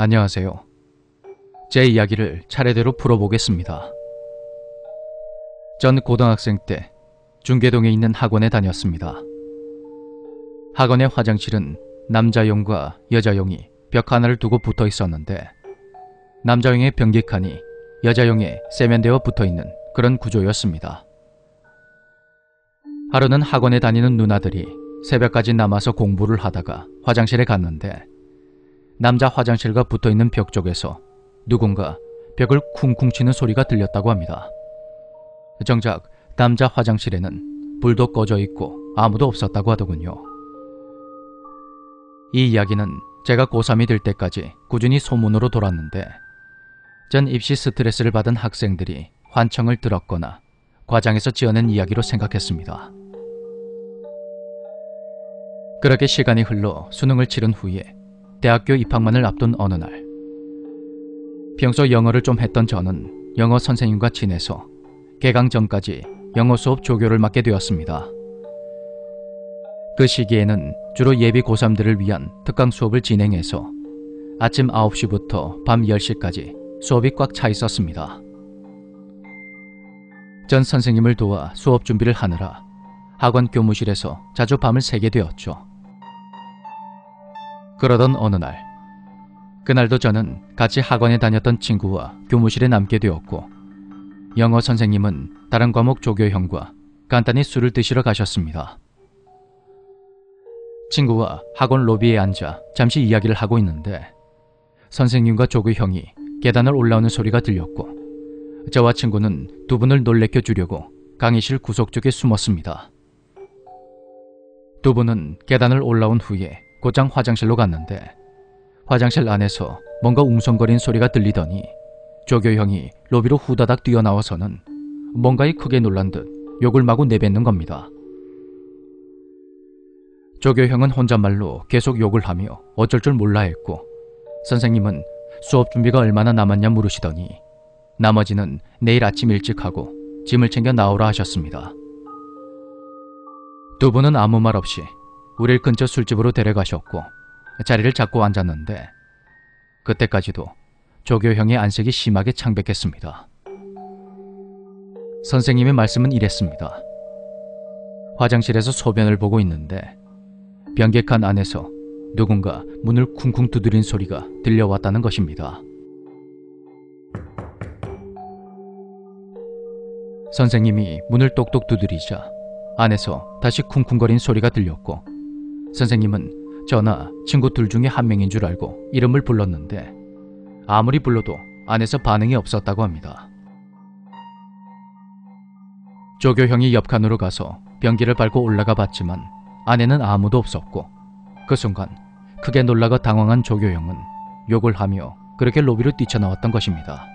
안녕하세요. 제 이야기를 차례대로 풀어보겠습니다. 전 고등학생 때 중계동에 있는 학원에 다녔습니다. 학원의 화장실은 남자용과 여자용이 벽 하나를 두고 붙어 있었는데 남자용의 변기 칸이 여자용에 세면대와 붙어 있는 그런 구조였습니다. 하루는 학원에 다니는 누나들이 새벽까지 남아서 공부를 하다가 화장실에 갔는데 남자 화장실과 붙어있는 벽 쪽에서 누군가 벽을 쿵쿵 치는 소리가 들렸다고 합니다. 정작 남자 화장실에는 불도 꺼져 있고 아무도 없었다고 하더군요. 이 이야기는 제가 고3이 될 때까지 꾸준히 소문으로 돌았는데 전 입시 스트레스를 받은 학생들이 환청을 들었거나 과장해서 지어낸 이야기로 생각했습니다. 그렇게 시간이 흘러 수능을 치른 후에 대학교 입학만을 앞둔 어느 날, 평소 영어를 좀 했던 저는 영어 선생님과 친해서 개강 전까지 영어 수업 조교를 맡게 되었습니다. 그 시기에는 주로 예비 고3들을 위한 특강 수업을 진행해서 아침 9시부터 밤 10시까지 수업이 꽉 차 있었습니다. 전 선생님을 도와 수업 준비를 하느라 학원 교무실에서 자주 밤을 새게 되었죠. 그러던 어느 날, 그날도 저는 같이 학원에 다녔던 친구와 교무실에 남게 되었고 영어 선생님은 다른 과목 조교형과 간단히 술을 드시러 가셨습니다. 친구와 학원 로비에 앉아 잠시 이야기를 하고 있는데 선생님과 조교형이 계단을 올라오는 소리가 들렸고 저와 친구는 두 분을 놀래켜 주려고 강의실 구석 쪽에 숨었습니다. 두 분은 계단을 올라온 후에 곧장 화장실로 갔는데 화장실 안에서 뭔가 웅성거리는 소리가 들리더니 조교형이 로비로 후다닥 뛰어나와서는 뭔가에 크게 놀란 듯 욕을 마구 내뱉는 겁니다. 조교형은 혼잣말로 계속 욕을 하며 어쩔 줄 몰라 했고 선생님은 수업 준비가 얼마나 남았냐 물으시더니 나머지는 내일 아침 일찍 하고 짐을 챙겨 나오라 하셨습니다. 두 분은 아무 말 없이 우릴 근처 술집으로 데려가셨고 자리를 잡고 앉았는데 그때까지도 조교형의 안색이 심하게 창백했습니다. 선생님의 말씀은 이랬습니다. 화장실에서 소변을 보고 있는데 변기칸 안에서 누군가 문을 쿵쿵 두드린 소리가 들려왔다는 것입니다. 선생님이 문을 똑똑 두드리자 안에서 다시 쿵쿵거린 소리가 들렸고 선생님은 저나 친구 둘 중에 한 명인 줄 알고 이름을 불렀는데 아무리 불러도 안에서 반응이 없었다고 합니다. 조교형이 옆 칸으로 가서 변기를 밟고 올라가 봤지만 안에는 아무도 없었고 그 순간 크게 놀라고 당황한 조교형은 욕을 하며 그렇게 로비로 뛰쳐나왔던 것입니다.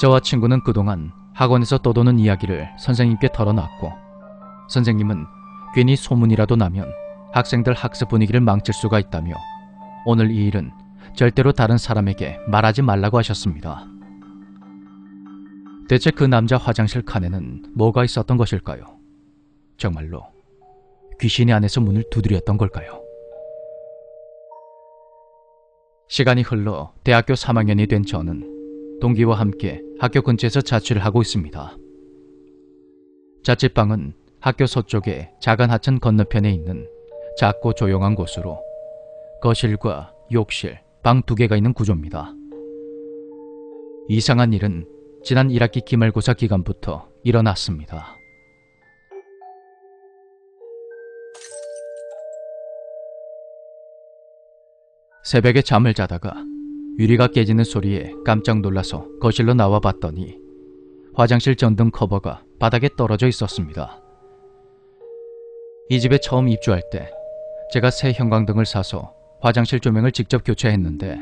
저와 친구는 그동안 학원에서 떠도는 이야기를 선생님께 털어놨고 선생님은 괜히 소문이라도 나면 학생들 학습 분위기를 망칠 수가 있다며 오늘 이 일은 절대로 다른 사람에게 말하지 말라고 하셨습니다. 대체 그 남자 화장실 칸에는 뭐가 있었던 것일까요? 정말로 귀신이 안에서 문을 두드렸던 걸까요? 시간이 흘러 대학교 3학년이 된 저는 동기와 함께 학교 근처에서 자취를 하고 있습니다. 자취방은 학교 서쪽에 작은 하천 건너편에 있는 작고 조용한 곳으로 거실과 욕실, 방 2개가 있는 구조입니다. 이상한 일은 지난 1학기 기말고사 기간부터 일어났습니다. 새벽에 잠을 자다가 유리가 깨지는 소리에 깜짝 놀라서 거실로 나와 봤더니 화장실 전등 커버가 바닥에 떨어져 있었습니다. 이 집에 처음 입주할 때 제가 새 형광등을 사서 화장실 조명을 직접 교체했는데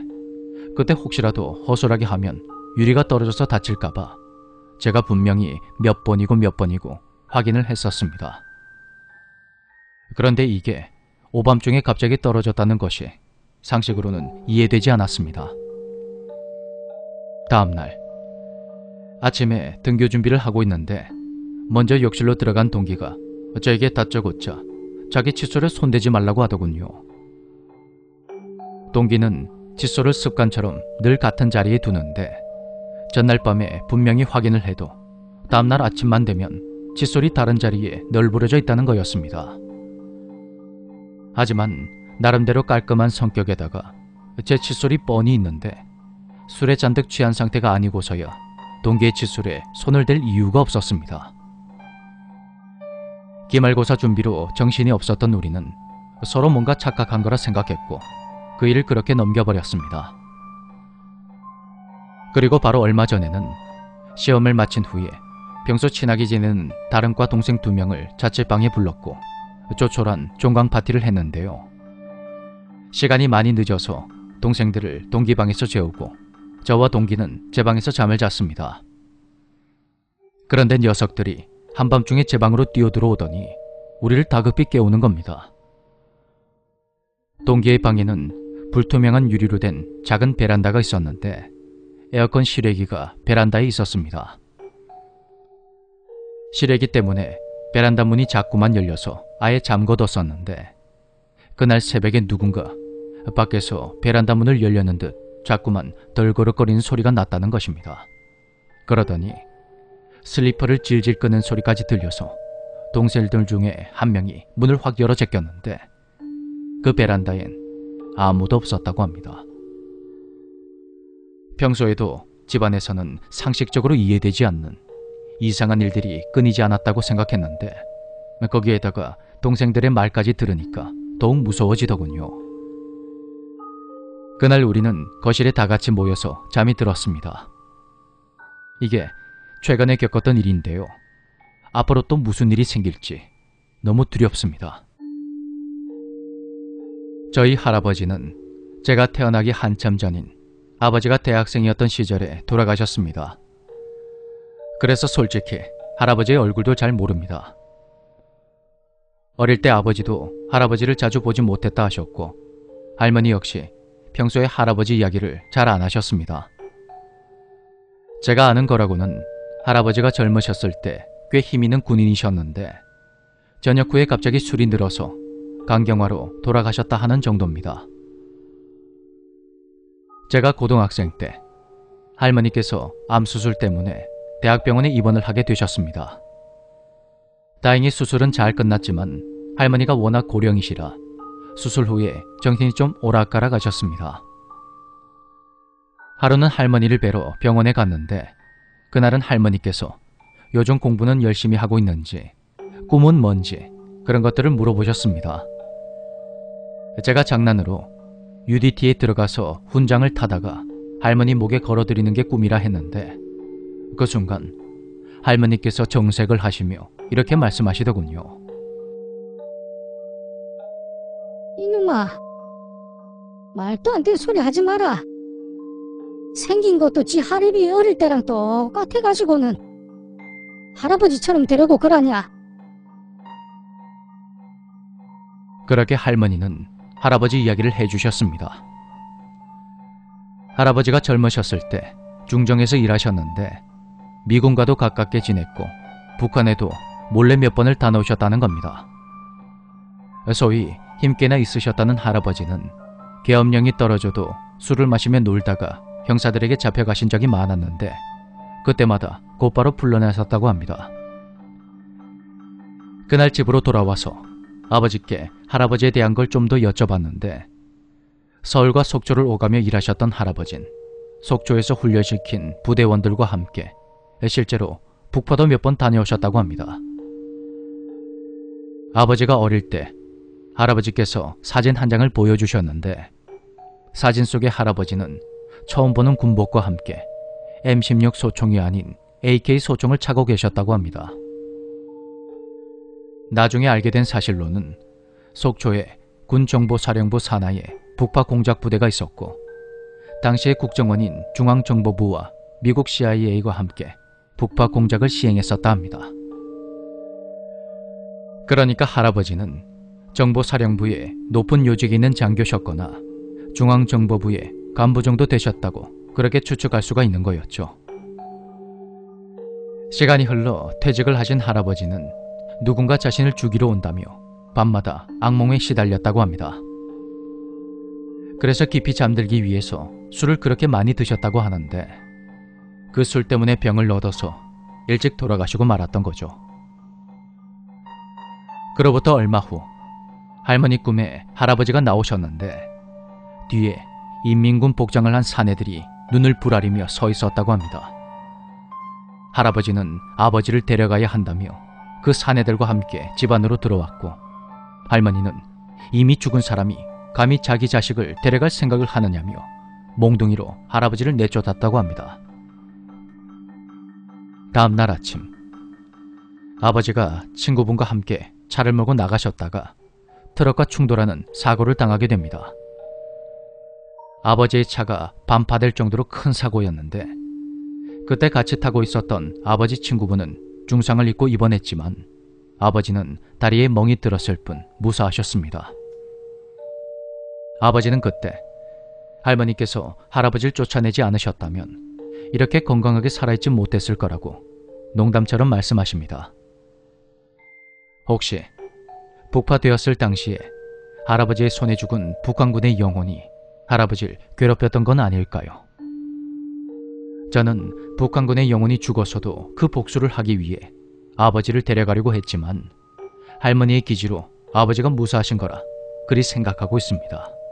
그때 혹시라도 허술하게 하면 유리가 떨어져서 다칠까봐 제가 분명히 몇 번이고 확인을 했었습니다. 그런데 이게 오밤중에 갑자기 떨어졌다는 것이 상식으로는 이해되지 않았습니다. 다음날 아침에 등교 준비를 하고 있는데 먼저 욕실로 들어간 동기가 저에게 다짜고짜 자기 칫솔에 손대지 말라고 하더군요. 동기는 칫솔을 습관처럼 늘 같은 자리에 두는데 전날 밤에 분명히 확인을 해도 다음날 아침만 되면 칫솔이 다른 자리에 널브러져 있다는 거였습니다. 하지만 나름대로 깔끔한 성격에다가 제 칫솔이 뻔히 있는데 술에 잔뜩 취한 상태가 아니고서야 동기의 칫솔에 손을 댈 이유가 없었습니다. 기말고사 준비로 정신이 없었던 우리는 서로 뭔가 착각한 거라 생각했고 그 일을 그렇게 넘겨버렸습니다. 그리고 바로 얼마 전에는 시험을 마친 후에 평소 친하게 지내는 다른 과 동생 2명을 자취방에 불렀고 조촐한 종강 파티를 했는데요. 시간이 많이 늦어서 동생들을 동기방에서 재우고 저와 동기는 제 방에서 잠을 잤습니다. 그런데 녀석들이 한밤중에 제 방으로 뛰어들어오더니 우리를 다급히 깨우는 겁니다. 동기의 방에는 불투명한 유리로 된 작은 베란다가 있었는데 에어컨 실외기가 베란다에 있었습니다. 실외기 때문에 베란다 문이 자꾸만 열려서 아예 잠궈뒀었는데 그날 새벽에 누군가 밖에서 베란다 문을 열려는 듯 자꾸만 덜거럭거리는 소리가 났다는 것입니다. 그러더니 슬리퍼를 질질 끄는 소리까지 들려서 동생들 중에 한 명이 문을 확 열어 제꼈는데 그 베란다엔 아무도 없었다고 합니다. 평소에도 집안에서는 상식적으로 이해되지 않는 이상한 일들이 끊이지 않았다고 생각했는데 거기에다가 동생들의 말까지 들으니까 더욱 무서워지더군요. 그날 우리는 거실에 다 같이 모여서 잠이 들었습니다. 이게 최근에 겪었던 일인데요. 앞으로 또 무슨 일이 생길지 너무 두렵습니다. 저희 할아버지는 제가 태어나기 한참 전인 아버지가 대학생이었던 시절에 돌아가셨습니다. 그래서 솔직히 할아버지의 얼굴도 잘 모릅니다. 어릴 때 아버지도 할아버지를 자주 보지 못했다 하셨고 할머니 역시 평소에 할아버지 이야기를 잘 안 하셨습니다. 제가 아는 거라고는 할아버지가 젊으셨을 때 꽤 힘있는 군인이셨는데 전역 후에 갑자기 술이 늘어서 간경화로 돌아가셨다 하는 정도입니다. 제가 고등학생 때 할머니께서 암수술 때문에 대학병원에 입원을 하게 되셨습니다. 다행히 수술은 잘 끝났지만 할머니가 워낙 고령이시라 수술 후에 정신이 좀 오락가락 하셨습니다. 하루는 할머니를 뵈러 병원에 갔는데 그날은 할머니께서 요즘 공부는 열심히 하고 있는지 꿈은 뭔지 그런 것들을 물어보셨습니다. 제가 장난으로 UDT에 들어가서 훈장을 타다가 할머니 목에 걸어드리는 게 꿈이라 했는데 그 순간 할머니께서 정색을 하시며 이렇게 말씀하시더군요. 이놈아, 말도 안 되는 소리 하지 마라. 생긴 것도 지 할애비 어릴 때랑 똑같아가지고는 할아버지처럼 되려고 그러냐. 그렇게 할머니는 할아버지 이야기를 해주셨습니다. 할아버지가 젊으셨을 때 중정에서 일하셨는데 미군과도 가깝게 지냈고 북한에도 몰래 몇 번을 다녀오셨다는 겁니다. 소위 힘께나 있으셨다는 할아버지는 계엄령이 떨어져도 술을 마시며 놀다가 형사들에게 잡혀가신 적이 많았는데 그때마다 곧바로 풀려나셨다고 합니다. 그날 집으로 돌아와서 아버지께 할아버지에 대한 걸 좀 더 여쭤봤는데 서울과 속초를 오가며 일하셨던 할아버진 속초에서 훈련시킨 부대원들과 함께 실제로 북파도 몇 번 다녀오셨다고 합니다. 아버지가 어릴 때 할아버지께서 사진 한 장을 보여주셨는데 사진 속의 할아버지는 처음 보는 군복과 함께 M16 소총이 아닌 AK 소총을 차고 계셨다고 합니다. 나중에 알게 된 사실로는 속초에 군정보사령부 산하에 북파 공작 부대가 있었고 당시의 국정원인 중앙정보부와 미국 CIA와 함께 북파 공작을 시행했었다 합니다. 그러니까 할아버지는 정보사령부에 높은 요직이 있는 장교셨거나 중앙정보부의 간부 정도 되셨다고 그렇게 추측할 수가 있는 거였죠. 시간이 흘러 퇴직을 하신 할아버지는 누군가 자신을 죽이러 온다며 밤마다 악몽에 시달렸다고 합니다. 그래서 깊이 잠들기 위해서 술을 그렇게 많이 드셨다고 하는데 그 술 때문에 병을 얻어서 일찍 돌아가시고 말았던 거죠. 그로부터 얼마 후 할머니 꿈에 할아버지가 나오셨는데 뒤에 인민군 복장을 한 사내들이 눈을 부라리며 서 있었다고 합니다. 할아버지는 아버지를 데려가야 한다며 그 사내들과 함께 집 안으로 들어왔고 할머니는 이미 죽은 사람이 감히 자기 자식을 데려갈 생각을 하느냐며 몽둥이로 할아버지를 내쫓았다고 합니다. 다음 날 아침 아버지가 친구분과 함께 차를 몰고 나가셨다가 트럭과 충돌하는 사고를 당하게 됩니다. 아버지의 차가 반파될 정도로 큰 사고였는데 그때 같이 타고 있었던 아버지 친구분은 중상을 입고 입원했지만 아버지는 다리에 멍이 들었을 뿐 무사하셨습니다. 아버지는 그때 할머니께서 할아버지를 쫓아내지 않으셨다면 이렇게 건강하게 살아있지 못했을 거라고 농담처럼 말씀하십니다. 혹시 북파되었을 당시에 할아버지의 손에 죽은 북한군의 영혼이 할아버지를 괴롭혔던 건 아닐까요? 저는 북한군의 영혼이 죽어서도 그 복수를 하기 위해 아버지를 데려가려고 했지만 할머니의 기지로 아버지가 무사하신 거라 그리 생각하고 있습니다.